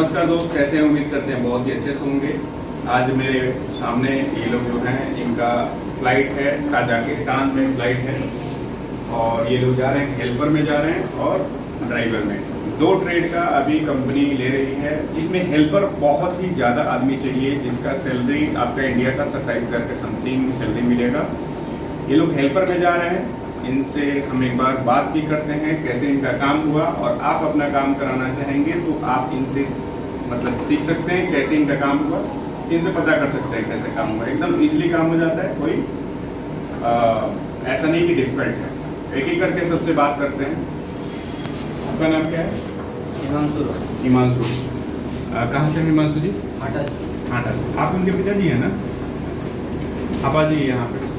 नमस्कार दोस्त, कैसे हैं? उम्मीद करते हैं बहुत ही अच्छे से होंगे। आज मेरे सामने ये लोग जो हैं, इनका फ्लाइट है, ताजिकिस्तान में फ्लाइट है और ये लोग जा रहे हैं, हेल्पर में जा रहे हैं और ड्राइवर में। दो ट्रेड का अभी कंपनी ले रही है। इसमें हेल्पर बहुत ही ज़्यादा आदमी चाहिए, जिसका सैलरी आपका इंडिया का 27,000 के समथिंग सैलरी मिलेगा। ये लोग हेल्पर में जा रहे हैं। इनसे हम एक बार बात भी करते हैं कैसे इनका काम हुआ, और आप अपना काम कराना चाहेंगे तो आप इनसे मतलब सीख सकते हैं कैसे इनका काम हुआ, इनसे पता कर सकते हैं कैसे काम हुआ। एकदम इजीली काम हो जाता है, कोई ऐसा नहीं कि डिफिकल्ट है। एक एक करके सबसे बात करते हैं। आपका नाम क्या है? हिमांशु। हिमांशु। कहाँ से हिमांशु जी? हाटा से। हाटा से। आप उनके पिताजी हैं ना? आप आ जाइए यहाँ पे।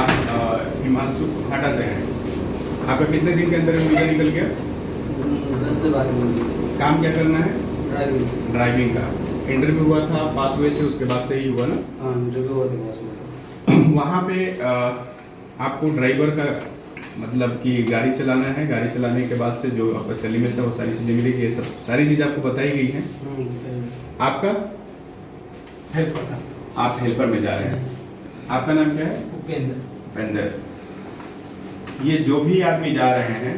आप हिमांशु हाटा से हैं। आपका कितने दिन के अंदर वीजा निकल गया? 10 से 12 दिन। काम क्या करना है? ड्राइविंग का। इंटरव्यू हुआ था, पास हुए थे, उसके बाद से ही हुआ ना? हाँ, इंटरव्यू हुआ था, पास हुआ था। वहाँ पे आपको ड्राइवर का मतलब कि गाड़ी चलाना है। गाड़ी चलाने के बाद से जो आपको सैलरी मिलता है वो सारी चीज़ें मिलेगी। ये सब सारी चीज़ें आपको बताई गई हैं। आपका हेल्पर था। आप हेल्पर में जा रहे हैं। आपका नाम क्या है? उपेंद्र। ये जो भी आदमी जा रहे हैं,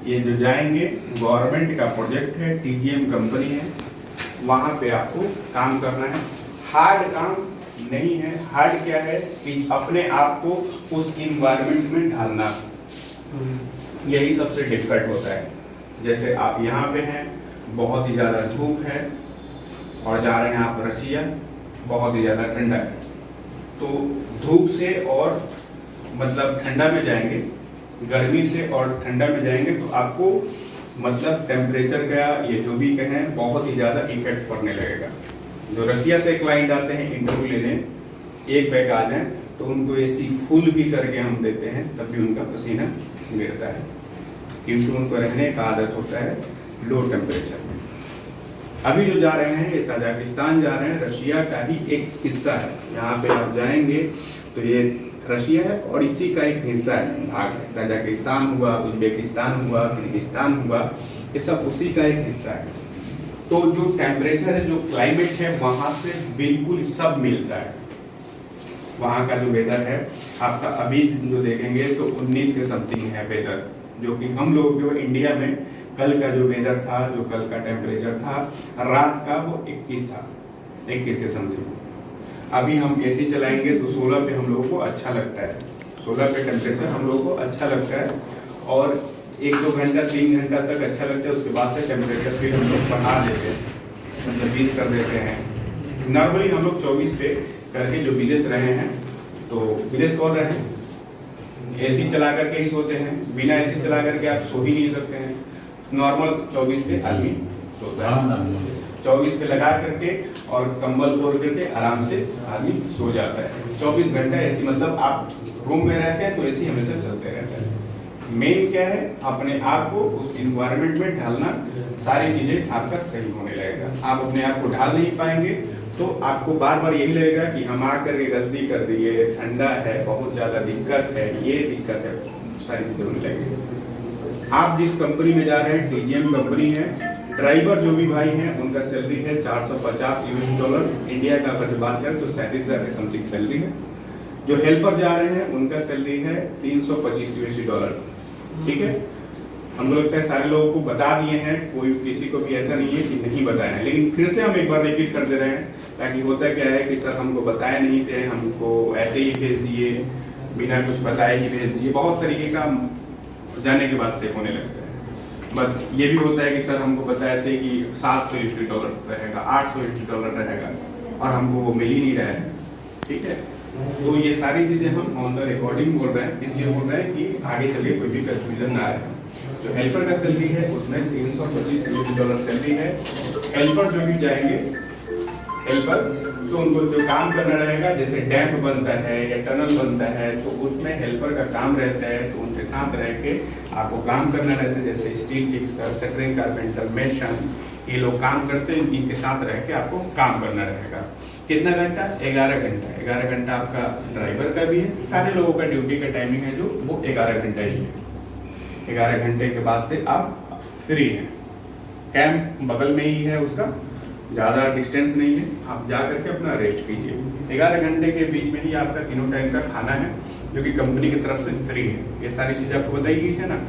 ये जो जाएंगे, गवर्नमेंट का प्रोजेक्ट है, टीजीएम कंपनी है, वहाँ पे आपको काम करना है। हार्ड काम नहीं है। हार्ड क्या है कि अपने आप को उस इन्वायरमेंट में ढालना, यही सबसे डिफिकल्ट होता है। जैसे आप यहाँ पे हैं, बहुत ही ज़्यादा धूप है और जा रहे हैं आप रशिया, बहुत ही ज़्यादा ठंडा है। तो धूप से और मतलब ठंडा में जाएंगे, गर्मी से और ठंडा में जाएंगे तो आपको मतलब टेम्परेचर का ये जो भी कहें बहुत ही ज़्यादा इफेक्ट पड़ने लगेगा। जो रशिया से क्लाइंट आते हैं इंटरव्यू लेने, एक बैग आ जाए तो उनको एसी फुल भी करके हम देते हैं, तब भी उनका पसीना गिरता है, क्योंकि उनको रहने का आदत होता है लो टेम्परेचर में। अभी जो जा रहे हैं ये ताजिकिस्तान जा रहे हैं, रशिया का ही एक हिस्सा है। यहाँ पे आप जाएंगे तो ये रशिया है और इसी का एक हिस्सा है, भाग है। ताजिकिस्तान हुआ, उज्बेकिस्तान हुआ, किर्गिस्तान हुआ, ये सब उसी का एक हिस्सा है। तो जो टेम्परेचर है, जो क्लाइमेट है, वहाँ से बिल्कुल सब मिलता है। वहाँ का जो वेदर है आपका अभी जो देखेंगे तो 19 के समथिंग है वेदर, जो कि हम लोग जो इंडिया में कल का जो वेदर था, जो कल का टेम्परेचर था रात का, वो 21 था, 21 के समथिंग। अभी हम एसी चलाएंगे तो 16 पे हम लोगों को अच्छा लगता है। 16 पे टेम्परेचर हम लोगों को अच्छा लगता है और 1-2 घंटा 3 घंटा तक अच्छा लगता है। उसके बाद से टेम्परेचर फिर हम लोग बढ़ा देते हैं, मतलब 20 कर देते हैं। नॉर्मली हम लोग 24 पे करके जो विदेश रहे हैं, तो विदेश कौन रहे हैं, एसी चला करके ही सोते हैं। बिना एसी चला करके आप सो ही नहीं सकते हैं। नॉर्मल 24 पे आदमी सोता है, 24 पे लगा करके और कंबल ओढ़ करके आराम से आदमी सो जाता है। 24 घंटा एसी, मतलब आप रूम में रहते हैं तो एसी हमेशा चलते रहता है। मेन क्या है, अपने आप को उस इन्वायरमेंट में ढालना, सारी चीजें आपका सही होने लगेगा। आप अपने आप को ढाल नहीं पाएंगे तो आपको बार बार यही लगेगा कि हम आकर के गलती कर दिए, ठंडा है, बहुत ज्यादा दिक्कत है, ये दिक्कत है, सारी चीजें होने लगेगी। आप जिस कंपनी में जा रहे हैं टीजीएम कंपनी है। ड्राइवर जो भी भाई हैं उनका सैलरी है $450। इंडिया का अगर बात करें तो 37,000 के समथिंग सैलरी है। जो हेल्पर जा रहे हैं उनका सैलरी है $325। ठीक है, हमको लगता है सारे लोगों को बता दिए हैं, कोई किसी को भी ऐसा नहीं है कि नहीं बताया है, लेकिन फिर से हम एक बार रिपीट कर दे रहे हैं, ताकि होता क्या है कि सर हमको बताए नहीं थे, हमको ऐसे ही भेज दिए, बिना कुछ बताए ही भेज दिए। बहुत तरीके का जाने के बाद से होने लगता है। बट ये भी होता है कि सर हमको बताए थे कि $700 रहेगा, $800 रहेगा, और हमको वो मिल ही नहीं रहा है। ठीक है, तो ये सारी चीजें हम ऑन द रिकॉर्डिंग बोल रहे हैं, इसलिए बोल रहे हैं कि आगे चलिए कोई भी कंफ्यूजन ना आए। जो हेल्पर का सैलरी है उसमें $325 सैलरी है। हेल्पर जो भी जाएंगे, हेल्पर तो उनको जो काम करना रहेगा, जैसे डैम बनता है या टनल बनता है तो उसमें हेल्पर का काम रहता है, तो उनके साथ रह के आपको काम करना रहता है। जैसे steel fixer, shuttering carpenter, mason, ये लोग काम करते हैं, इनके साथ रह के आपको काम करना रहेगा। कितना घंटा? 11 घंटा। 11 घंटा आपका ड्राइवर का भी है, सारे लोगों का ड्यूटी का टाइमिंग है जो वो 11 घंटा ही है। 11 घंटे के बाद से आप फ्री है। कैंप बगल में ही है उसका, ज़्यादा डिस्टेंस नहीं है। आप जा करके अपना रेस्ट कीजिए। 11 घंटे के बीच में ही आपका तीनों टाइम का खाना है, जो कि कंपनी की तरफ से फ्री है। ये सारी चीज़ें आपको बताई गई है ना।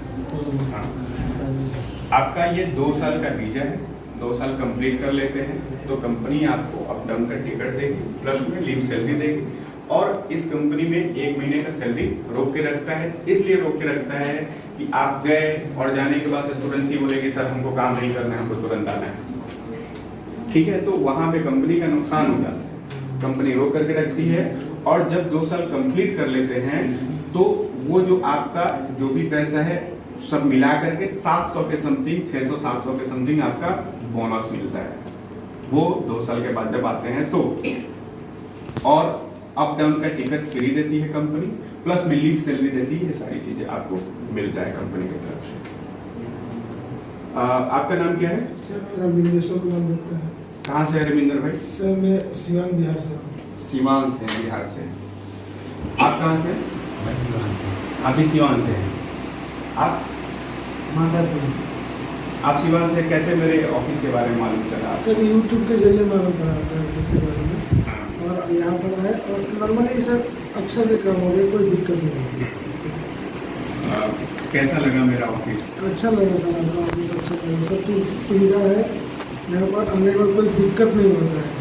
हाँ, आपका ये 2 साल का वीज़ा है। 2 साल कंप्लीट कर लेते हैं तो कंपनी आपको अप डाउन का टिकट देगी, प्लस में लीव सैलरी देगी। और इस कंपनी में 1 महीने का सैलरी रोक के रखता है। इसलिए रोक के रखता है कि आप गए और जाने के बाद से तुरंत ही बोलेगी सर हमको काम नहीं करना है, हमको तुरंत आना है। ठीक है, तो वहां पे कंपनी का नुकसान हो जाता है। कंपनी रोक करके रखती है। और जब 2 साल कंप्लीट कर लेते हैं तो वो जो आपका जो भी पैसा है सब मिला करके 700 के समथिंग, 600-700 के समथिंग आपका बोनस मिलता है। वो 2 साल के बाद जब आते हैं तो, और अप डाउन का टिकट फ्री देती है कंपनी, प्लस में लीव सैलरी देती है। ये सारी चीजें आपको मिलता है कंपनी की तरफ से। आपका नाम क्या है? सर मेरा बिंदेश्वर कुमार गुप्ता है। कहाँ से है रविंदर भाई? सर मैं सिवान बिहार से हूँ। सीवान से, बिहार से। आप कहाँ से? सीवान से। आप भी सीवान से हैं। आप माता से। आप सीवान से कैसे मेरे ऑफिस के बारे में मालूम चला? सर यूट्यूब के जरिए मालूम पड़ा था इसके बारे में, हाँ। और यहाँ पर है और नॉर्मली सर अच्छा से काम हो गया, कोई दिक्कत नहीं है। कैसा लगा मेरा ऑफिस? अच्छा लगा सर आपका ऑफिस, अच्छा लगा। सब चीज़ सुविधा है यहाँ पर, आने के बाद कोई दिक्कत नहीं होता है।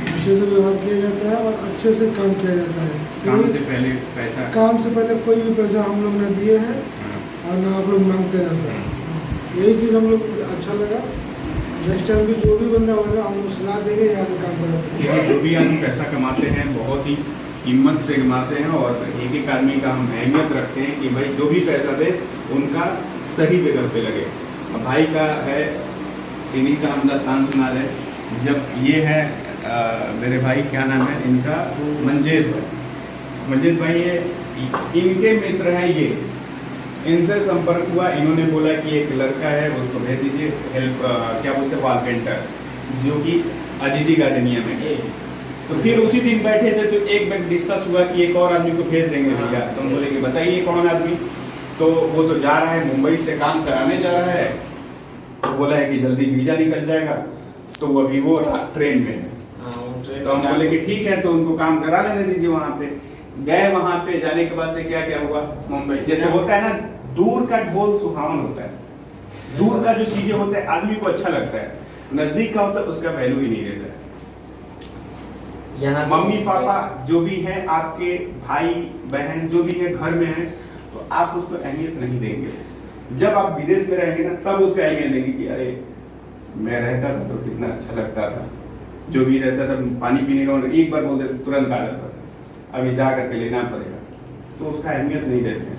अच्छे से व्यवहार किया जाता है और अच्छे से काम किया जाता है। काम से पहले पैसा? काम से पहले कोई भी पैसा हम लोग ने दिए हैं हाँ। और ना आप लोग मांगते हैं सर। यही चीज़ हम लोग अच्छा लगा। नेक्स्ट टाइम भी जो भी बंदा होगा हम लोग सलाह देंगे, यहाँ से काम करेंगे। जो भी आदमी पैसा कमाते हैं बहुत ही हिम्मत से कमाते हैं, और एक एक आदमी का हम अहमियत रखते हैं कि भाई जो भी पैसा दे उनका सही जगह पे लगे। अब भाई का है, इन्हीं का हम दास्तान सुना रहे। जब ये है मेरे भाई, क्या नाम है इनका? मंजेश भाई। मंजेश भाई ये इनके मित्र हैं। ये इनसे संपर्क हुआ, इन्होंने बोला कि एक लड़का है उसको भेज दीजिए, हेल्प क्या बोलते हैं, वॉल पेंटर, जो कि अजीजी गार्डनिया में। तो फिर उसी दिन बैठे थे तो एक बार डिस्कस हुआ कि एक और आदमी को भेज देंगे भैया। तो हम बोले कि बताइए कौन आदमी? तो वो तो जा रहा है मुंबई से, काम कराने जा रहा है। तो बोला है कि जल्दी वीजा निकल जाएगा, तो वो अभी वो ट्रेन में है। तो हम बोले कि ठीक है, तो उनको काम करा लेने दीजिए। वहां पे गए, वहां पे जाने के बाद से क्या क्या हुआ, मुंबई जैसे होता है ना, दूर का ढोल सुहावन होता है। दूर का जो चीजें होता है आदमी को अच्छा लगता है, नजदीक का होता है उसका वैल्यू ही नहीं रहता है। मम्मी पापा जो भी है, आपके भाई बहन जो भी है घर में है, तो आप उसको अहमियत नहीं देंगे। जब आप विदेश में रहेंगे ना, तब उसको अहमियत देंगे कि अरे मैं रहता था तो कितना अच्छा लगता था, जो भी रहता था पानी पीने का एक बार बोल देते तुरंत आ जाता था, अभी जा करके लेना पड़ेगा। तो उसका अहमियत नहीं देते हैं।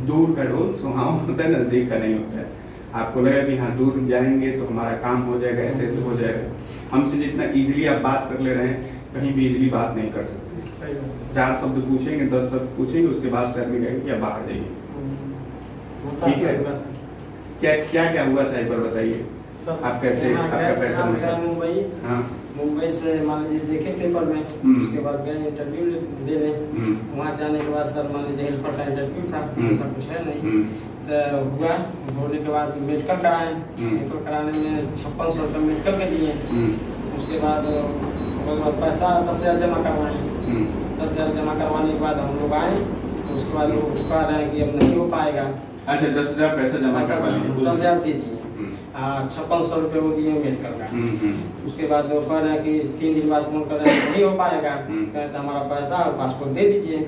दूर का ढोल सुहावन होता है, नजदीक का नहीं होता है। आपको लगा कि हाँ दूर जाएंगे तो हमारा काम हो जाएगा, ऐसे ऐसे हो जाएगा। हमसे जितना इजीली आप बात कर ले रहे हैं, कहीं भी इजीली बात नहीं कर सकते। 4 शब्द पूछेंगे, 10 शब्द पूछेंगे, उसके बाद सर में गए या बाहर जाइए। ठीक है, क्या क्या क्या हुआ था एक बार बताइए। आप कैसे आपका पैसा? मुंबई से मान लीजिए देखे पेपर में, उसके बाद गए इंटरव्यू देने। वहाँ जाने के बाद सर मान लीजिए हेल्पर का इंटरव्यू था, सब कुछ है नहीं। तो हुआ, होने के बाद मेडिकल कराए। मेडिकल कराने में 5600 रुपये मेडिकल के दिए। उसके बाद पैसा 10,000 जमा करवाए। 10,000 जमा करवाने के बाद हम लोग आए, तो उसके बाद लोग कह रहे हैं कि अब नहीं हो पाएगा। अच्छा, 10,000 पैसा जमा करवा दिए? 10,000 दे दिए। 5600 रुपये वो दिए मेडिकल का। उसके बाद वो कह रहे हैं कि 3 दिन बाद फोन कर रहे हैं नहीं हो पाएगा। कहते हमारा पैसा और पासपोर्ट दे दीजिए।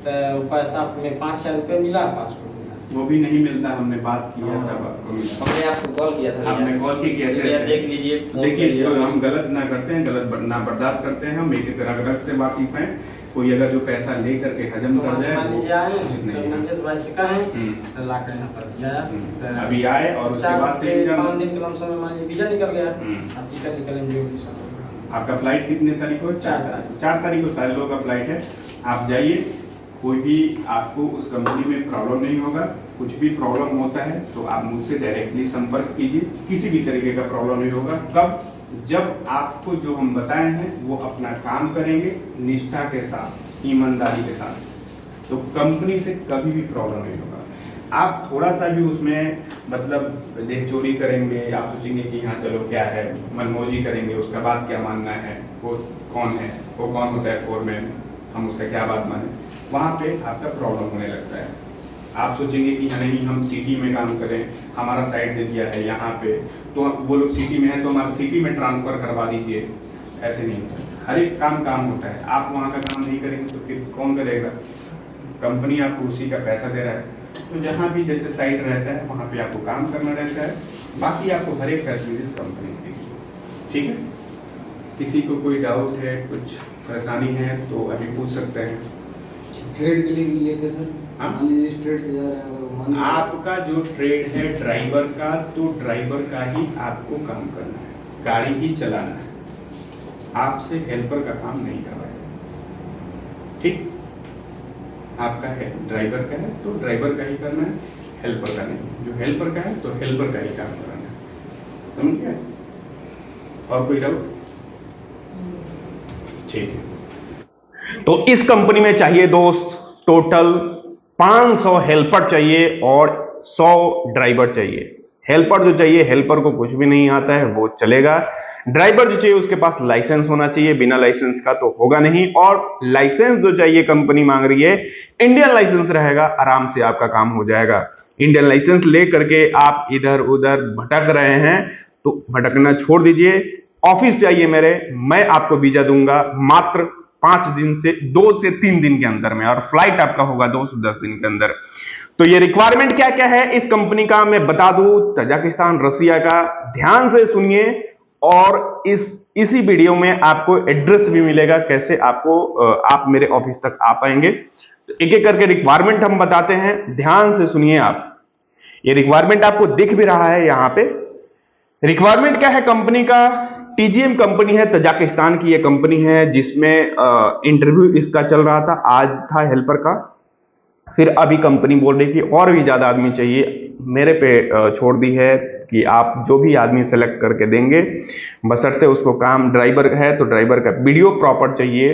तो पैसा में 5,000 रुपये मिला, पासपोर्ट वो भी नहीं मिलता। हमने बात किया तब आपको मिला। हमने आपको कॉल किया था, आपने कॉल की कैसे? देख लीजिए। देखिए, तो हम गलत ना करते हैं, गलत ना बर्दाश्त करते हैं। हम एक एक रग से वाकिफ हैं। कोई अगर जो पैसा ले करके हजम कर जाए, भाई से कहें ला कर यहाँ पर दिया। अभी आए और उसके बाद से 5 दिन के लमसम में मान लीजिए वीजा निकल गया। अब टिकट निकलेंगे। आपका फ्लाइट कितने तारीख को? 4 तारीख को सारे लोगों का फ्लाइट है। आप जाइए, कोई भी आपको उस कंपनी में प्रॉब्लम नहीं होगा। कुछ भी प्रॉब्लम होता है तो आप मुझसे डायरेक्टली संपर्क कीजिए, किसी भी तरीके का प्रॉब्लम नहीं होगा। कब? जब आपको जो हम बताए हैं वो अपना काम करेंगे निष्ठा के साथ, ईमानदारी के साथ, तो कंपनी से कभी भी प्रॉब्लम नहीं होगा। आप थोड़ा सा भी उसमें मतलब देह चोरी करेंगे, आप सोचेंगे कि हाँ चलो क्या है, मनमौजी करेंगे, उसका बात क्या मानना है, वो कौन है, वो कौन होता है फोरमैन, हम उसका क्या बात माने, वहाँ पे आपका प्रॉब्लम होने लगता है। आप सोचेंगे कि नहीं हम सिटी में काम करें, हमारा साइट दे दिया है यहाँ पे, तो वो लोग सिटी में है तो हमारा सिटी में ट्रांसफर करवा दीजिए। ऐसे नहीं होता, हर एक काम होता है। आप वहाँ का काम नहीं करेंगे तो फिर कौन करेगा? कंपनी आपको उसी का पैसा दे रहा है। तो जहाँ भी जैसे साइट रहता है वहाँ पे आपको काम करना रहता है, बाकी आपको हर एक फैसिलिटीज कंपनी देगी। ठीक है, किसी को कोई डाउट है, कुछ परेशानी है तो अभी पूछ सकते हैं। ट्रेड के लिए लेके सर, हाँ? मान लीजिए ट्रेड से जा रहे हैं, अगर मान लीजिए आपका जो ट्रेड है ड्राइवर का, तो ड्राइवर का ही आपको काम करना है, गाड़ी ही चलाना है, आपसे हेल्पर का काम नहीं करवाएगा। ठीक, आपका है ड्राइवर का है तो ड्राइवर का ही करना है, हेल्पर का नहीं। जो हेल्पर का है तो हेल्पर का ही काम कराना है। समझ गए? और कोई डाउट? ठीक है। तो इस कंपनी में चाहिए दोस्त टोटल 500 हेल्पर चाहिए और 100 ड्राइवर चाहिए। हेल्पर जो चाहिए, हेल्पर को कुछ भी नहीं आता है वो चलेगा। ड्राइवर जो चाहिए उसके पास लाइसेंस होना चाहिए, बिना लाइसेंस का तो होगा नहीं। और लाइसेंस जो चाहिए कंपनी मांग रही है, इंडियन लाइसेंस रहेगा, आराम से आपका काम हो जाएगा। इंडियन लाइसेंस ले करके आप इधर उधर भटक रहे हैं तो भटकना छोड़ दीजिए, ऑफिस पे आइए मेरे, मैं आपको वीजा दूंगा मात्र 5 दिन से 2 से 3 दिन के अंदर में, और फ्लाइट आपका होगा 2 से 10 दिन के अंदर। तो ये रिक्वायरमेंट क्या क्या है इस कंपनी का मैं बता दूं, तजाकिस्तान रसिया का, ध्यान से सुनिए। और इसी वीडियो में आपको एड्रेस भी मिलेगा, कैसे आपको आप मेरे ऑफिस तक आ पाएंगे। तो एक एक करके रिक्वायरमेंट हम बताते हैं, ध्यान से सुनिए आप। ये रिक्वायरमेंट आपको दिख भी रहा है यहाँ पे। रिक्वायरमेंट क्या है कंपनी का? टीजीएम कंपनी है, तजाकिस्तान की ये कंपनी है, जिसमें इंटरव्यू इसका चल रहा था, आज था हेल्पर का। फिर अभी कंपनी बोल रही कि और भी ज्यादा आदमी चाहिए, मेरे पे छोड़ दी है कि आप जो भी आदमी सेलेक्ट करके देंगे, बशर्ते उसको काम, ड्राइवर है तो ड्राइवर का वीडियो प्रॉपर चाहिए,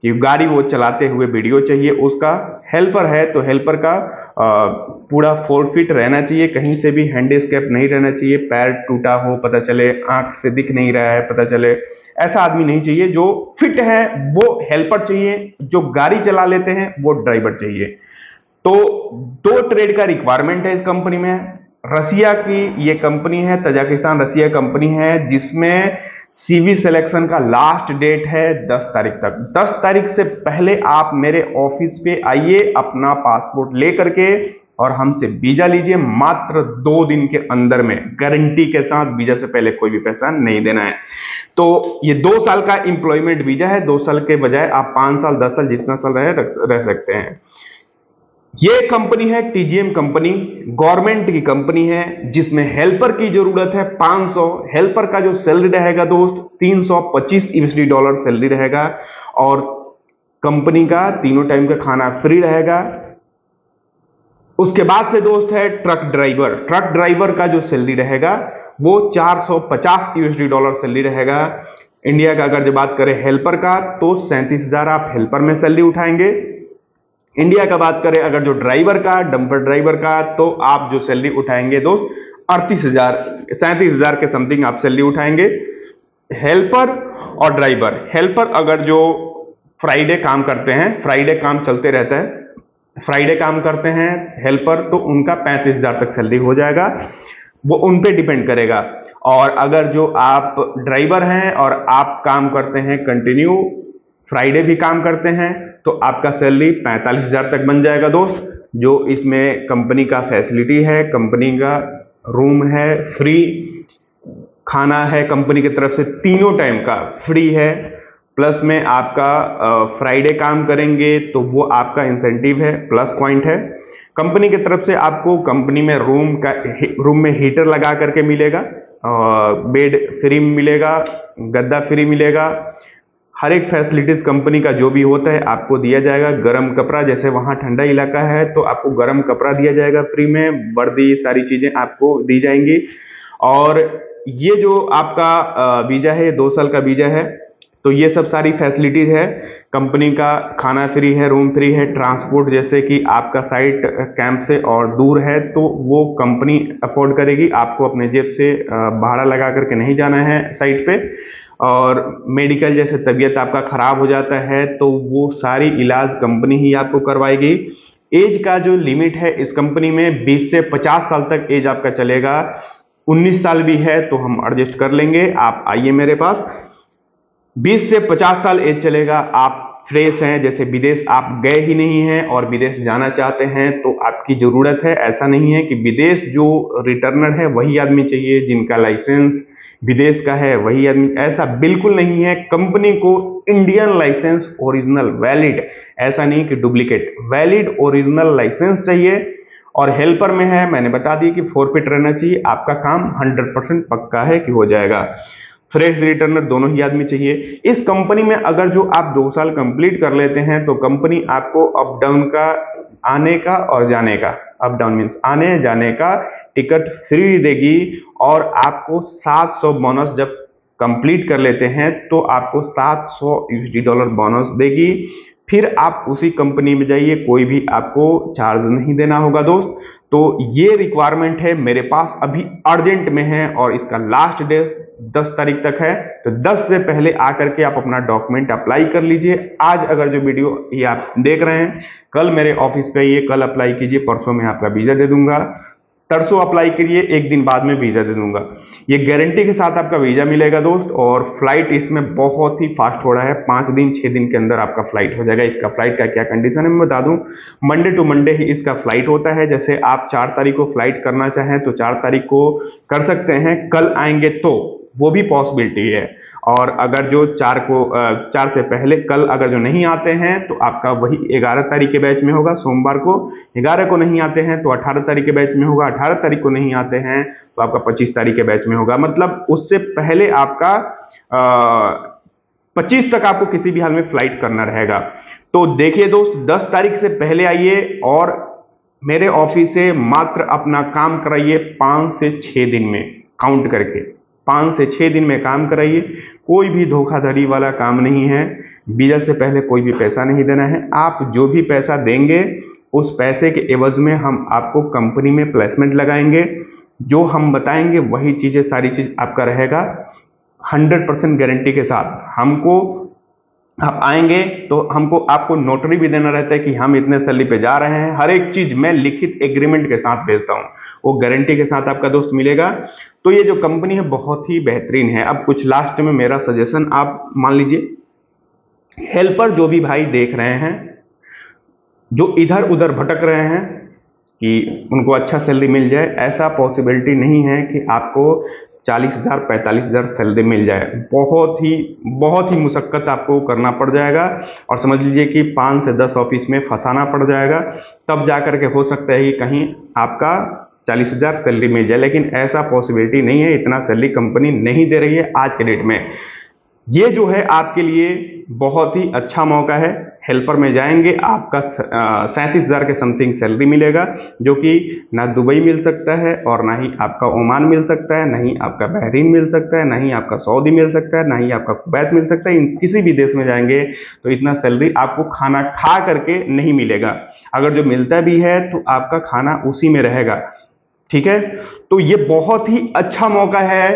कि गाड़ी वो चलाते हुए वीडियो चाहिए उसका। हेल्पर है तो हेल्पर का पूरा 4 फीट रहना चाहिए, कहीं से भी हैंडीस्केप नहीं रहना चाहिए, पैर टूटा हो पता चले, आंख से दिख नहीं रहा है पता चले, ऐसा आदमी नहीं चाहिए। जो फिट है वो हेल्पर चाहिए, जो गाड़ी चला लेते हैं वो ड्राइवर चाहिए। तो 2 ट्रेड का रिक्वायरमेंट है इस कंपनी में। रसिया की ये कंपनी है, तजाकिस्तान रसिया कंपनी है, जिसमें सीवी सिलेक्शन का लास्ट डेट है 10 तारीख तक। 10 तारीख से पहले आप मेरे ऑफिस पे आइए, अपना पासपोर्ट ले करके और हमसे वीजा लीजिए, मात्र 2 दिन के अंदर में, गारंटी के साथ। वीजा से पहले कोई भी पैसा नहीं देना है। तो ये 2 साल का एम्प्लॉयमेंट वीजा है, 2 साल के बजाय आप 5 साल 10 साल जितना साल रह सकते हैं। ये कंपनी है टीजीएम कंपनी, गवर्नमेंट की कंपनी है, जिसमें हेल्पर की जरूरत है 500। हेल्पर का जो सैलरी रहेगा दोस्त, $325 सैलरी रहेगा, और कंपनी का तीनों टाइम का खाना फ्री रहेगा। उसके बाद से दोस्त है ट्रक ड्राइवर। ट्रक ड्राइवर का जो सैलरी रहेगा वो $450 सैलरी रहेगा। इंडिया का अगर जो बात करें हेल्पर का, तो 37,000 आप हेल्पर में सैलरी उठाएंगे। इंडिया का बात करें अगर जो ड्राइवर का, डंपर ड्राइवर का, तो आप जो सैलरी उठाएंगे दोस्त 37,000 के समथिंग आप सैलरी उठाएंगे। हेल्पर और ड्राइवर, हेल्पर अगर जो फ्राइडे काम करते हैं, फ्राइडे काम चलते रहता है, फ्राइडे काम करते हैं हेल्पर, तो उनका 35,000 तक सैलरी हो जाएगा, वो उन पे डिपेंड करेगा। और अगर जो आप ड्राइवर हैं और आप काम करते हैं कंटिन्यू, फ्राइडे भी काम करते हैं, तो आपका सैलरी 45,000 तक बन जाएगा दोस्त। जो इसमें कंपनी का फैसिलिटी है, कंपनी का रूम है, फ्री खाना है कंपनी की तरफ से, तीनों टाइम का फ्री है। प्लस में आपका फ्राइडे काम करेंगे तो वो आपका इंसेंटिव है, प्लस पॉइंट है। कंपनी की तरफ से आपको कंपनी में रूम में हीटर लगा करके मिलेगा, बेड फ्री मिलेगा, गद्दा फ्री मिलेगा, हर एक फैसिलिटीज कंपनी का जो भी होता है आपको दिया जाएगा। गर्म कपड़ा, जैसे वहाँ ठंडा इलाका है तो आपको गर्म कपड़ा दिया जाएगा फ्री में, वर्दी, सारी चीजें आपको दी जाएंगी। और ये जो आपका वीजा है, 2 साल का वीजा है, तो ये सब सारी फैसिलिटीज है। कंपनी का खाना फ्री है, रूम फ्री है, ट्रांसपोर्ट जैसे कि आपका साइट कैंप से और दूर है तो वो कंपनी अफोर्ड करेगी, आपको अपने जेब से भाड़ा लगा करके नहीं जाना है साइट पे। और मेडिकल जैसे तबीयत आपका खराब हो जाता है तो वो सारी इलाज कंपनी ही आपको करवाएगी। एज का जो लिमिट है इस कंपनी में 20 से 50 साल तक एज आपका चलेगा। 19 साल भी है तो हम एडजस्ट कर लेंगे, आप आइए मेरे पास। 20 से 50 साल एज चलेगा, आप फ्रेश हैं, जैसे विदेश आप गए ही नहीं हैं और विदेश जाना चाहते हैं तो आपकी जरूरत है। ऐसा नहीं है कि विदेश जो रिटर्नर है वही आदमी चाहिए, जिनका लाइसेंस विदेश का है वही आदमी, ऐसा बिल्कुल नहीं है। कंपनी को इंडियन लाइसेंस ओरिजिनल वैलिड, ऐसा नहीं कि डुप्लीकेट, वैलिड ओरिजिनल लाइसेंस चाहिए। और हेल्पर में है, मैंने बता दी कि फॉरफिट रहना चाहिए, आपका काम 100% पक्का है कि हो जाएगा। फ्रेश रिटर्नर दोनों ही आदमी चाहिए। इस कंपनी में अगर जो आप 2 साल कंप्लीट कर लेते हैं तो कंपनी आपको अप डाउन का, आने का और जाने का, अप डाउन मीन्स आने जाने का टिकट फ्री देगी। और आपको 700 बोनस जब कंप्लीट कर लेते हैं तो आपको $700 बोनस देगी। फिर आप उसी कंपनी में जाइए, कोई भी आपको चार्ज नहीं देना होगा दोस्त। तो ये रिक्वायरमेंट है मेरे पास, अभी अर्जेंट में है और इसका लास्ट डेट 10 तारीख तक है। तो 10 से पहले आकर के आप अपना डॉक्यूमेंट अप्लाई कर लीजिए। आज अगर जो वीडियो ये आप देख रहे हैं, कल मेरे ऑफिस पे आइए, कल अप्लाई कीजिए, परसों में आपका वीजा दे दूंगा। तरसों अप्लाई करिए, 1 दिन बाद में वीजा दे दूंगा। ये गारंटी के साथ आपका वीजा मिलेगा दोस्त। और फ्लाइट इसमें बहुत ही फास्ट हो रहा है, 5 दिन 6 दिन के अंदर आपका फ्लाइट हो जाएगा। इसका फ्लाइट का क्या कंडीशन है मैं बता दूं, मंडे टू मंडे ही इसका फ्लाइट होता है। जैसे आप 4 तारीख को फ्लाइट करना चाहें तो 4 तारीख को कर सकते हैं, कल आएंगे तो वो भी पॉसिबिलिटी है। और अगर जो 4 से पहले कल अगर जो नहीं आते हैं तो आपका वही 11 तारीख के बैच में होगा, सोमवार को। 11 को नहीं आते हैं तो 18 तारीख के बैच में होगा, 18 तारीख को नहीं आते हैं तो आपका 25 तारीख के बैच में होगा। मतलब उससे पहले आपका 25 तक आपको किसी भी हाल में फ्लाइट करना रहेगा। तो देखिए दोस्त, 10 तारीख से पहले आइए और मेरे ऑफिस से मात्र अपना काम कराइए 5 से 6 दिन में, काउंट करके 5 से 6 दिन में काम कराइए। कोई भी धोखाधड़ी वाला काम नहीं है। वीजा से पहले कोई भी पैसा नहीं देना है। आप जो भी पैसा देंगे उस पैसे के एवज में हम आपको कंपनी में प्लेसमेंट लगाएंगे। जो हम बताएंगे वही चीजें, सारी चीज आपका रहेगा 100% गारंटी के साथ। हमको आप आएंगे तो हमको आपको नोटरी भी देना रहता है कि हम इतने सैलरी पे जा रहे हैं। हर एक चीज मैं लिखित एग्रीमेंट के साथ भेजता हूं, वो गारंटी के साथ आपका दोस्त मिलेगा। तो ये जो कंपनी है बहुत ही बेहतरीन है। अब कुछ लास्ट में मेरा सजेशन, आप मान लीजिए हेल्पर जो भी भाई देख रहे हैं, जो इधर उधर भटक रहे हैं कि उनको अच्छा सैलरी मिल जाए, ऐसा पॉसिबिलिटी नहीं है कि आपको 40,000 45,000 सैलरी मिल जाए। बहुत ही मुशक्कत आपको करना पड़ जाएगा। और समझ लीजिए कि 5 से 10 ऑफिस में फंसाना पड़ जाएगा, तब जा करके हो सकता है कि कहीं आपका 40,000 सैलरी मिल जाए। लेकिन ऐसा पॉसिबिलिटी नहीं है, इतना सैलरी कंपनी नहीं दे रही है आज के डेट में। ये जो है आपके लिए बहुत ही अच्छा मौका है। हेल्पर में जाएंगे, आपका 37,000 के समथिंग सैलरी मिलेगा, जो कि ना दुबई मिल सकता है और ना ही आपका ओमान मिल सकता है, ना ही आपका बहरीन मिल सकता है, ना ही आपका सऊदी मिल सकता है, ना ही आपका कुवैत मिल सकता है। इन किसी भी देश में जाएंगे तो इतना सैलरी आपको खाना खा करके नहीं मिलेगा। अगर जो मिलता भी है तो आपका खाना उसी में रहेगा, ठीक है। तो ये बहुत ही अच्छा मौका है,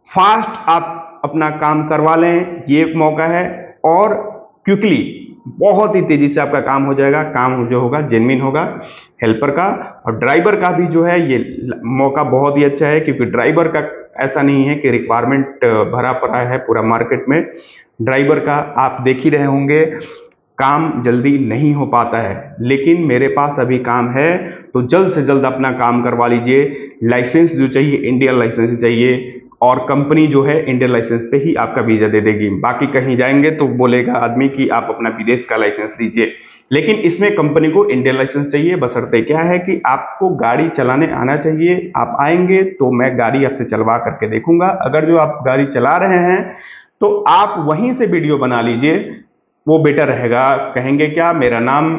फास्ट आप अपना काम करवा लें, ये एक मौका है। और क्विकली बहुत ही तेजी से आपका काम हो जाएगा। काम जो होगा जेन्युइन होगा हेल्पर का। और ड्राइवर का भी जो है ये मौका बहुत ही अच्छा है, क्योंकि ड्राइवर का ऐसा नहीं है कि रिक्वायरमेंट भरा पड़ा है पूरा मार्केट में। ड्राइवर का आप देख ही रहे होंगे, काम जल्दी नहीं हो पाता है, लेकिन मेरे पास अभी काम है तो जल्द से जल्द अपना काम करवा लीजिए। लाइसेंस जो चाहिए इंडियन लाइसेंस चाहिए, और कंपनी जो है इंडियन लाइसेंस पे ही आपका वीजा दे देगी। बाकी कहीं जाएंगे तो बोलेगा आदमी कि आप अपना विदेश का लाइसेंस दीजिए, लेकिन इसमें कंपनी को इंडियन लाइसेंस चाहिए। बशर्ते क्या है कि आपको गाड़ी चलाने आना चाहिए। आप आएंगे तो मैं गाड़ी आपसे चलवा करके देखूंगा। अगर जो आप गाड़ी चला रहे हैं तो आप वहीं से वीडियो बना लीजिए, वो बेटर रहेगा। कहेंगे क्या, मेरा नाम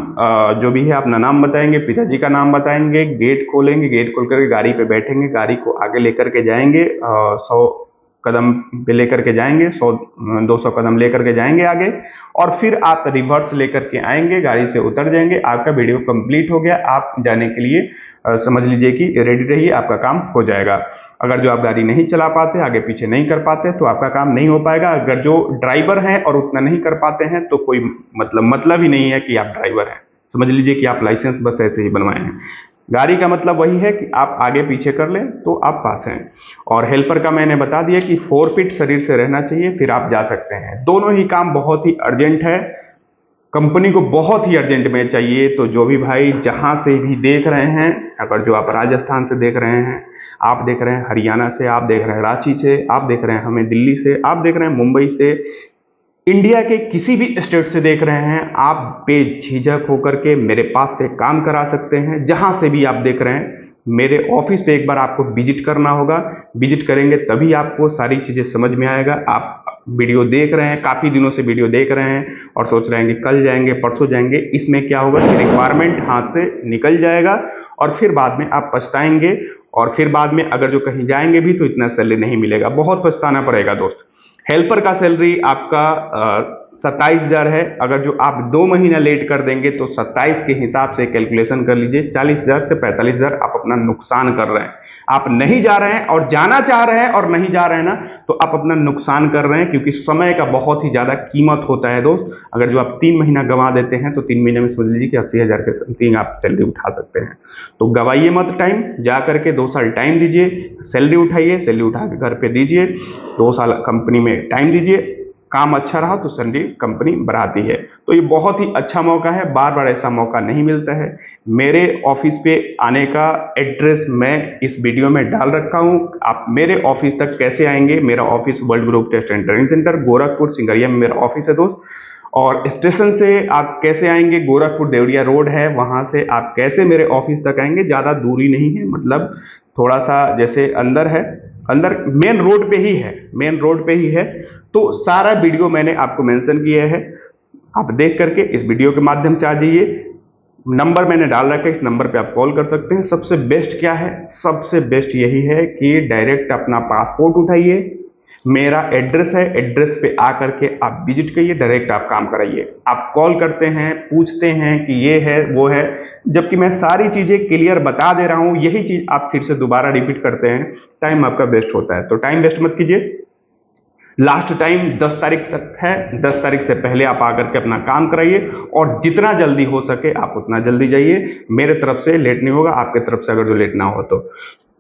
जो भी है अपना नाम बताएंगे, पिताजी का नाम बताएंगे, गेट खोलेंगे, गेट खोल करके गाड़ी पे बैठेंगे, गाड़ी को आगे लेकर के जाएंगे 100 कदम पे लेकर के जाएंगे, 100-200 कदम लेकर के जाएंगे आगे, और फिर आप रिवर्स लेकर के आएंगे, गाड़ी से उतर जाएंगे। आपका वीडियो कंप्लीट हो गया, आप जाने के लिए समझ लीजिए कि रेडी रहिए, आपका काम हो जाएगा। अगर जो आप गाड़ी नहीं चला पाते, आगे पीछे नहीं कर पाते, तो आपका काम नहीं हो पाएगा। अगर जो ड्राइवर हैं और उतना नहीं कर पाते हैं तो कोई मतलब ही नहीं है कि आप ड्राइवर हैं। समझ लीजिए कि आप लाइसेंस बस ऐसे ही बनवाए हैं। गाड़ी का मतलब वही है कि आप आगे पीछे कर लें तो आप पास हैं। और हेल्पर का मैंने बता दिया कि 4 फीट शरीर से रहना चाहिए, फिर आप जा सकते हैं। दोनों ही काम बहुत ही अर्जेंट है, कंपनी को बहुत ही अर्जेंट में चाहिए। तो जो भी भाई जहां से भी देख रहे हैं, अगर जो आप राजस्थान से देख रहे हैं, आप देख रहे हैं हरियाणा से, आप देख रहे हैं रांची से, आप देख रहे हैं हमें दिल्ली से, आप देख रहे हैं मुंबई से, इंडिया के किसी भी स्टेट से देख रहे हैं, आप बेझिझक होकर के मेरे पास से काम करा सकते हैं। जहां से भी आप देख रहे हैं, मेरे ऑफिस पे एक बार आपको विजिट करना होगा। विजिट करेंगे तभी आपको सारी चीजें समझ में आएगा। आप वीडियो देख रहे हैं, काफी दिनों से वीडियो देख रहे हैं और सोच रहे हैं कि कल जाएंगे, परसों जाएंगे, इसमें क्या होगा कि रिक्वायरमेंट हाथ से निकल जाएगा और फिर बाद में आप पछताएंगे। और फिर बाद में अगर जो कहीं जाएंगे भी तो इतना सैलरी नहीं मिलेगा, बहुत पछताना पड़ेगा दोस्त। हेल्पर का सैलरी आपका 27,000 है। अगर जो आप 2 महीना लेट कर देंगे तो 27 के हिसाब से कैलकुलेशन कर लीजिए, 40,000 से 45,000 आप अपना नुकसान कर रहे हैं। आप नहीं जा रहे हैं और जाना चाह रहे हैं और नहीं जा रहे हैं ना, तो आप अपना नुकसान कर रहे हैं, क्योंकि समय का बहुत ही ज्यादा कीमत होता है दोस्त। अगर जो आप 3 महीना गंवा देते हैं तो 3 महीने में समझ लीजिए कि 80,000 के समथिंग आप सैलरी उठा सकते हैं। तो गवाइए मत टाइम, जा करके 2 साल टाइम दीजिए, सैलरी उठाइए, सैलरी उठा के घर पे दीजिए, 2 साल कंपनी में टाइम दीजिए। काम अच्छा रहा तो सैलरी कंपनी बढ़ाती है। तो ये बहुत ही अच्छा मौका है, बार बार ऐसा मौका नहीं मिलता है। मेरे ऑफिस पे आने का एड्रेस मैं इस वीडियो में डाल रखा हूं। आप मेरे ऑफिस तक कैसे आएंगे, मेरा office world group test and training centre Gorakhpur Singaria में मेरा ऑफिस है दोस्त। और स्टेशन से आप कैसे आएंगे, गोरखपुर देवरिया रोड है, वहां से आप कैसे मेरे ऑफिस तक आएंगे, ज्यादा दूरी नहीं है, मतलब थोड़ा सा जैसे अंदर है, अंदर मेन रोड पे ही है, मेन रोड पे ही है। तो सारा वीडियो मैंने आपको मेंशन किया है, आप देख करके इस वीडियो के माध्यम से आ जाइए। नंबर मैंने डाल रखा है, इस नंबर पे आप कॉल कर सकते हैं। सबसे बेस्ट क्या है, सबसे बेस्ट यही है कि डायरेक्ट अपना पासपोर्ट उठाइए, मेरा एड्रेस है, एड्रेस पे आकर के आप विजिट करिए, डायरेक्ट आप काम कराइए। आप कॉल करते हैं, पूछते हैं कि ये है वो है, जबकि मैं सारी चीजें क्लियर बता दे रहा हूं, यही चीज आप फिर से दोबारा रिपीट करते हैं, टाइम आपका वेस्ट होता है। तो टाइम वेस्ट मत कीजिए। लास्ट टाइम 10 तारीख तक है, 10 तारीख से पहले आप आकर के अपना काम कराइए और जितना जल्दी हो सके आप उतना जल्दी जाइए। मेरे तरफ से लेट नहीं होगा, आपके तरफ से अगर जो लेट ना हो तो।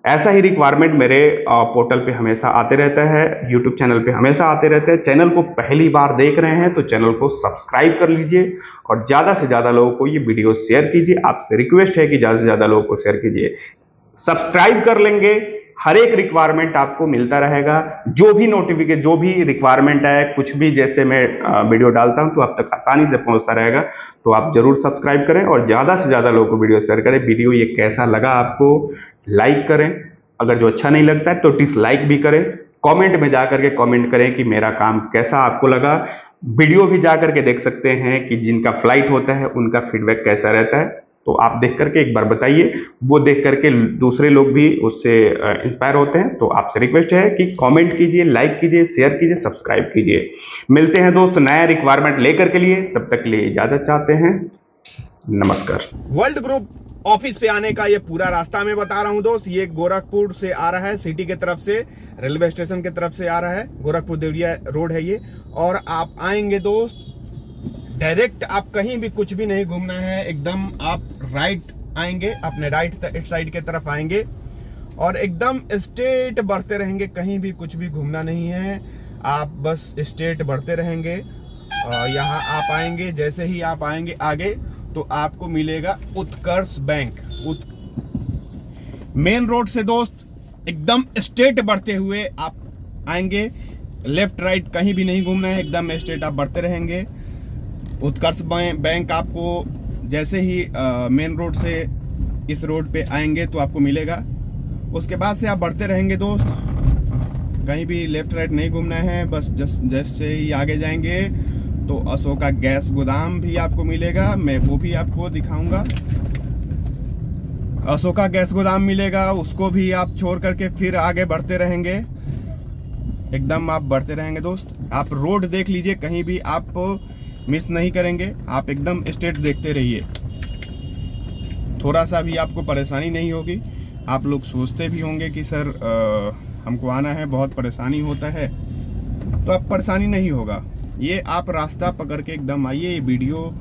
ऐसा ही रिक्वायरमेंट मेरे पोर्टल पे हमेशा आते रहता है, यूट्यूब चैनल पे हमेशा आते रहते हैं। चैनल को पहली बार देख रहे हैं तो चैनल को सब्सक्राइब कर लीजिए और ज़्यादा से ज़्यादा लोगों को ये वीडियो शेयर कीजिए। आपसे रिक्वेस्ट है कि ज़्यादा से ज़्यादा लोगों को शेयर कीजिए। सब्सक्राइब कर लेंगे, हर एक रिक्वायरमेंट आपको मिलता रहेगा। जो भी नोटिफिकेशन, जो भी रिक्वायरमेंट है, कुछ भी जैसे मैं वीडियो डालता हूं तो आप तक आसानी से पहुंचता रहेगा। तो आप जरूर सब्सक्राइब करें और ज़्यादा से ज़्यादा लोगों को वीडियो शेयर करें। वीडियो ये कैसा लगा आपको लाइक करें, अगर जो अच्छा नहीं लगता है तो डिसलाइक भी करें। कमेंट में जाकर के कमेंट करें कि मेरा काम कैसा आपको लगा। वीडियो भी जाकर के देख सकते हैं कि जिनका फ्लाइट होता है उनका फीडबैक कैसा रहता है, तो आप देख करके एक बार बताइए। वो देख करके दूसरे लोग भी उससे इंस्पायर होते हैं। तो आपसे रिक्वेस्ट है कि कमेंट कीजिए, लाइक कीजिए, शेयर कीजिए, सब्सक्राइब कीजिए। मिलते हैं दोस्त नया रिक्वायरमेंट लेकर के लिए, तब तक के लिए इजाजत चाहते हैं। नमस्कार। वर्ल्ड ग्रुप ऑफिस पे आने का ये पूरा रास्ता मैं बता रहा हूँ दोस्त। ये गोरखपुर से आ रहा है, सिटी के तरफ से, रेलवे स्टेशन के तरफ से आ रहा है, गोरखपुर देवरिया रोड है ये। और आप आएंगे दोस्त डायरेक्ट, आप कहीं भी कुछ भी नहीं घूमना है, एकदम आप राइट आएंगे, अपने राइट साइड के तरफ आएंगे और एकदम स्ट्रेट बढ़ते रहेंगे, कहीं भी कुछ भी घूमना नहीं है, आप बस स्ट्रेट बढ़ते रहेंगे। यहाँ आप आएंगे, जैसे ही आप आएंगे आगे तो आपको मिलेगा उत्कर्ष बैंक। मेन रोड से दोस्त एकदम स्ट्रेट बढ़ते हुए आप आएंगे, लेफ्ट राइट कहीं भी नहीं घूमना है, एकदम स्ट्रेट आप बढ़ते रहेंगे। उत्कर्ष बैंक आपको जैसे ही मेन रोड से इस रोड पे आएंगे तो आपको मिलेगा। उसके बाद से आप बढ़ते रहेंगे दोस्त, कहीं भी लेफ्ट राइट नहीं घूमना है, बस जैसे ही आगे जाएंगे तो अशोका गैस गोदाम भी आपको मिलेगा, मैं वो भी आपको दिखाऊंगा। अशोका गैस गोदाम मिलेगा, उसको भी आप छोड़ करके फिर आगे बढ़ते रहेंगे। एकदम आप बढ़ते रहेंगे दोस्त। आप रोड देख लीजिए, कहीं भी आप मिस नहीं करेंगे, आप एकदम स्ट्रेट देखते रहिए, थोड़ा सा भी आपको परेशानी नहीं होगी। आप लोग सोचते भी होंगे कि सर हमको आना है, बहुत परेशानी होता है, तो अब परेशानी नहीं होगा। ये आप रास्ता पकड़ के एकदम आइए, ये वीडियो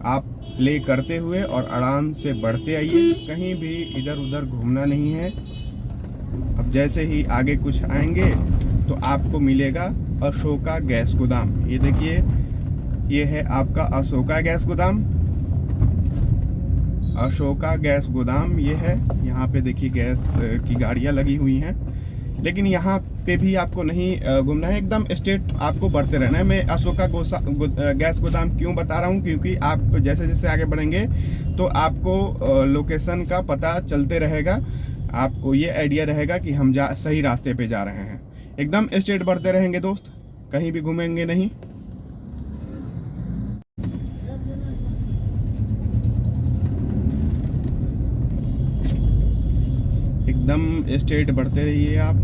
आप प्ले करते हुए और आराम से बढ़ते आइए, कहीं भी इधर उधर घूमना नहीं है। अब जैसे ही आगे कुछ आएंगे तो आपको मिलेगा अशोका गैस गोदाम। ये देखिए, ये है आपका अशोका गैस गोदाम। अशोका गैस गोदाम ये है। यहाँ पे देखिए गैस की गाड़ियाँ लगी हुई हैं, लेकिन यहाँ पे भी आपको नहीं घूमना है, एकदम स्ट्रेट आपको बढ़ते रहना है। मैं अशोका गैस गोदाम क्यों बता रहा हूँ, क्योंकि आप जैसे जैसे आगे बढ़ेंगे तो आपको लोकेशन का पता चलते रहेगा, आपको ये आइडिया रहेगा कि हम सही रास्ते पे जा रहे हैं। एकदम स्ट्रेट बढ़ते रहेंगे दोस्त, कहीं भी घूमेंगे नहीं। एकदम स्ट्रेट बढ़ते रहिए आप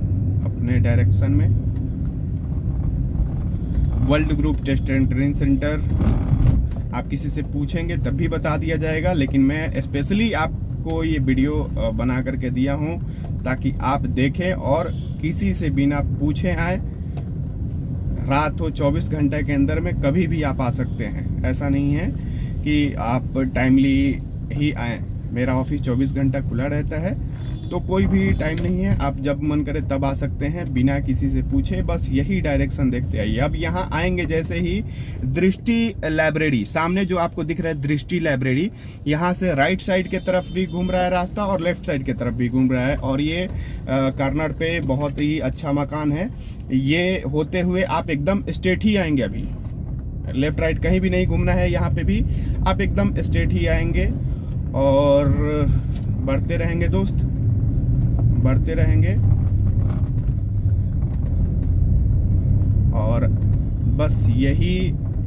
अपने डायरेक्शन में। World group test and training centre, आप किसी से पूछेंगे तब भी बता दिया जाएगा, लेकिन मैं स्पेशली आपको ये वीडियो बना करके दिया हूँ ताकि आप देखें और किसी से बिना पूछे आए। रात हो 24 घंटे के अंदर में कभी भी आप आ सकते हैं, ऐसा नहीं है कि आप टाइमली ही आएँ। मेरा ऑफिस 24 घंटा खुला रहता है, तो कोई भी टाइम नहीं है, आप जब मन करे तब आ सकते हैं बिना किसी से पूछे। बस यही डायरेक्शन देखते आइए। अब यहाँ आएंगे जैसे ही दृष्टि लाइब्रेरी, सामने जो आपको दिख रहा है दृष्टि लाइब्रेरी, यहाँ से राइट साइड के तरफ भी घूम रहा है रास्ता और लेफ्ट साइड के तरफ भी घूम रहा है। और ये कॉर्नर पे बहुत ही अच्छा मकान है। ये होते हुए आप एकदम स्ट्रेट ही आएंगे, अभी लेफ्ट राइट कहीं भी नहीं घूमना है। यहाँ पे भी आप एकदम स्ट्रेट ही आएंगे और बढ़ते रहेंगे दोस्त, बढ़ते रहेंगे। और बस यही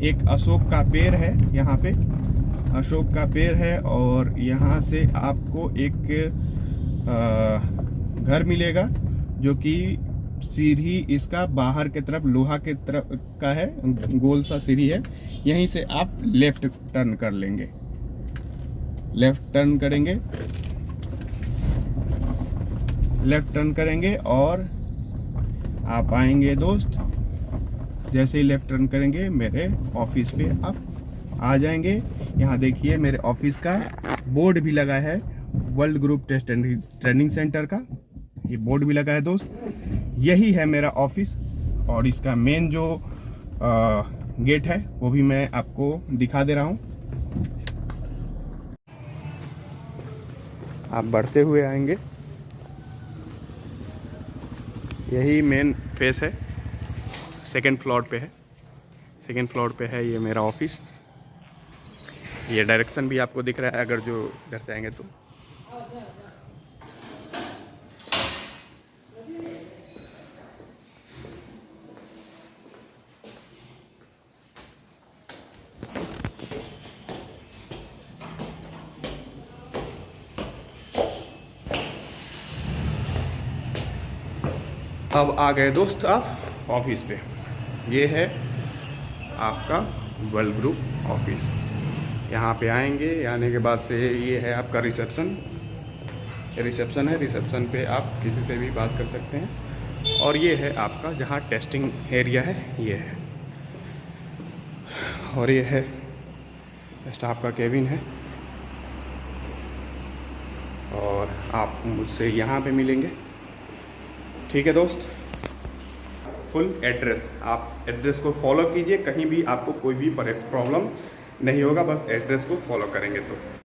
एक अशोक का पेड़ है, यहाँ पे अशोक का पेड़ है और यहाँ से आपको एक घर मिलेगा जो कि सीढ़ी इसका बाहर के तरफ लोहा के तरफ का है, गोल सा सीढ़ी है। यहीं से आप लेफ्ट टर्न कर लेंगे, लेफ्ट टर्न करेंगे, लेफ्ट टर्न करेंगे और आप आएंगे दोस्त। जैसे ही लेफ्ट टर्न करेंगे मेरे ऑफिस पे आप आ जाएंगे। यहाँ देखिए मेरे ऑफिस का बोर्ड भी लगा है, world group test and training centre का ये बोर्ड भी लगा है दोस्त। यही है मेरा ऑफिस और इसका मेन जो गेट है वो भी मैं आपको दिखा दे रहा हूँ। आप बढ़ते हुए आएंगे, यही मेन फेस है, सेकंड फ्लोर पे है, सेकंड फ्लोर पे है ये मेरा ऑफिस। ये डायरेक्शन भी आपको दिख रहा है अगर जो इधर से आएंगे तो। अब आ गए दोस्त आप ऑफिस पे। ये है आपका वर्ल्ड ग्रुप ऑफिस। यहाँ पे आएंगे, आने के बाद से ये है आपका रिसेप्शन, रिसेप्शन है। रिसेप्शन पे आप किसी से भी बात कर सकते हैं। और ये है आपका जहाँ टेस्टिंग एरिया है, ये है। और ये है स्टाफ का केबिन है। और आप मुझसे यहाँ पे मिलेंगे, ठीक है दोस्त। फुल एड्रेस, आप एड्रेस को फॉलो कीजिए, कहीं भी आपको कोई भी प्रॉब्लम नहीं होगा, बस एड्रेस को फॉलो करेंगे तो।